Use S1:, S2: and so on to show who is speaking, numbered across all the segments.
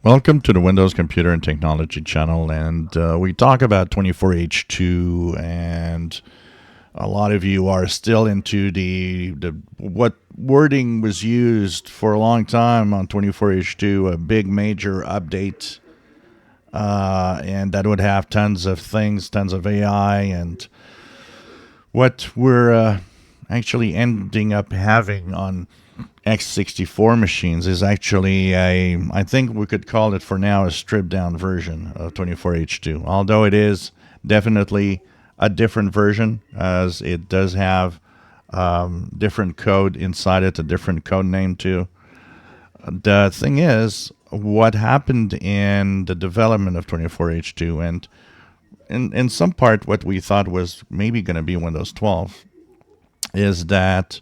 S1: Welcome to the Windows Computer and Technology channel, and we talk about 24H2, and a lot of you are still into the what wording was used for a long time on 24H2, a big major update, and that would have tons of things, tons of AI, and what we're actually ending up having on x64 machines is actually I think we could call it for now a stripped down version of 24H2, although it is definitely a different version as it does have different code inside it, a different code name too. The thing is, what happened in the development of 24H2 and in some part what we thought was maybe going to be Windows 12 is that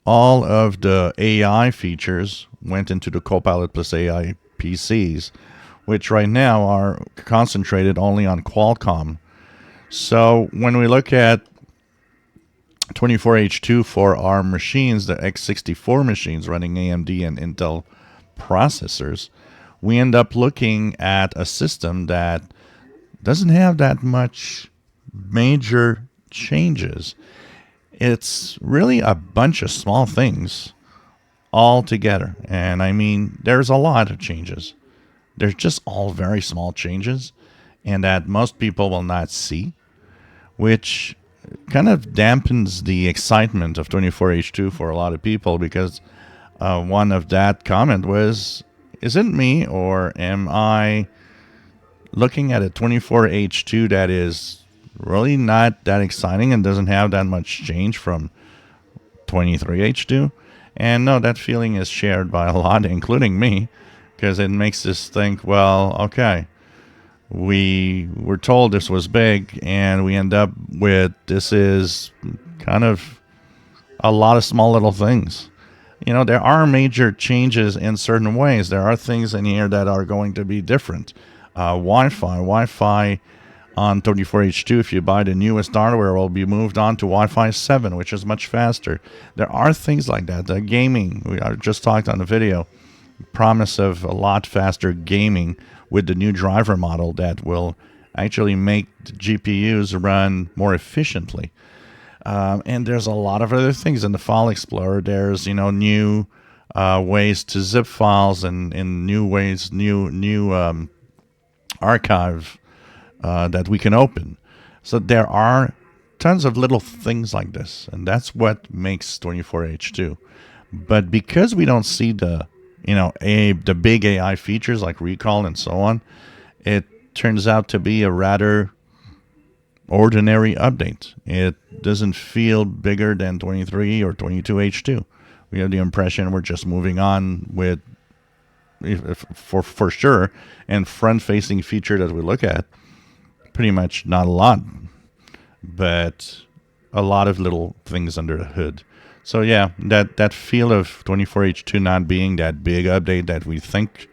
S1: all of the AI features went into the Copilot plus AI PCs, which right now are concentrated only on Qualcomm. So when we look at 24H2 for our machines, the x64 machines running AMD and Intel processors, we end up looking at a system that doesn't have that much major changes. It's really a bunch of small things all together. And I mean, there's a lot of changes. They're just all very small changes, and that most people will not see, which kind of dampens the excitement of 24H2 for a lot of people because one of that comment was, is it me or am I looking at a 24H2 that is really not that exciting and doesn't have that much change from 23H2? And no, that feeling is shared by a lot, including me, because it makes us think, well, okay, we were told this was big, and we end up with this is kind of a lot of small little things. You know, there are major changes in certain ways. There are things in here that are going to be different. Wi-Fi on 24H2, if you buy the newest hardware, will be moved on to Wi-Fi 7, which is much faster. There are things like that. The gaming, we just talked on the video, promise of a lot faster gaming with the new driver model that will actually make the GPUs run more efficiently. And there's a lot of other things in the File Explorer. There's new ways to zip files and new ways, new archive that we can open. So there are tons of little things like this, and that's what makes 24H2. But because we don't see the the big AI features like recall and so on, it turns out to be a rather ordinary update. It doesn't feel bigger than 23 or 22H2. We have the impression we're just moving on with, for sure, and front-facing feature that we look at, pretty much not a lot, but a lot of little things under the hood. So yeah, that feel of 24H2 not being that big update that we think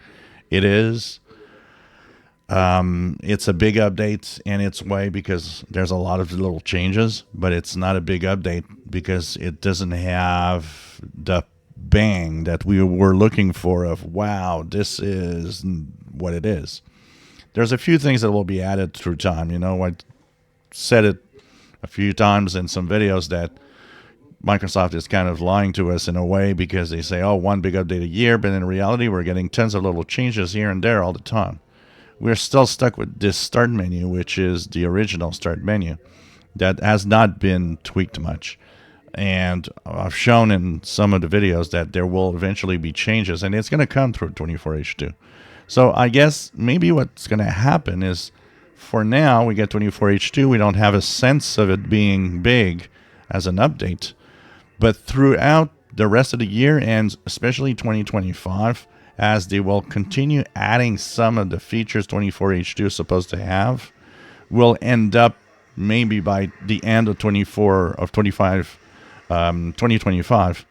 S1: it is, it's a big update in its way because there's a lot of little changes, but it's not a big update because it doesn't have the bang that we were looking for of, wow, this is what it is. There's a few things that will be added through time. I said it a few times in some videos that Microsoft is kind of lying to us in a way because they say, oh, one big update a year, but in reality, we're getting tons of little changes here and there all the time. We're still stuck with this start menu, which is the original start menu that has not been tweaked much. And I've shown in some of the videos that there will eventually be changes, and it's going to come through 24H2. So I guess maybe what's going to happen is, for now, we get 24H2. We don't have a sense of it being big as an update. But throughout the rest of the year, and especially 2025, as they will continue adding some of the features 24H2 is supposed to have, we'll end up maybe by the end of 2025,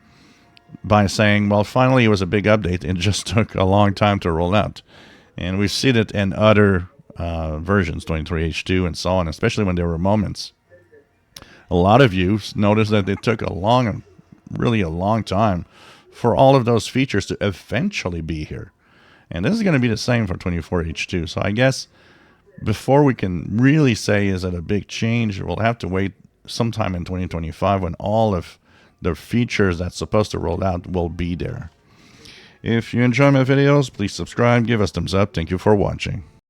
S1: by saying, well, finally it was a big update. It just took a long time to roll out. And we've seen it in other versions, 23H2 and so on, especially when there were moments. A lot of you noticed that it took really a long time for all of those features to eventually be here. And this is going to be the same for 24H2. So I guess before we can really say is it a big change, we'll have to wait sometime in 2025 when all of the features that's supposed to roll out will be there. If you enjoy my videos, please subscribe, give us thumbs up. Thank you for watching.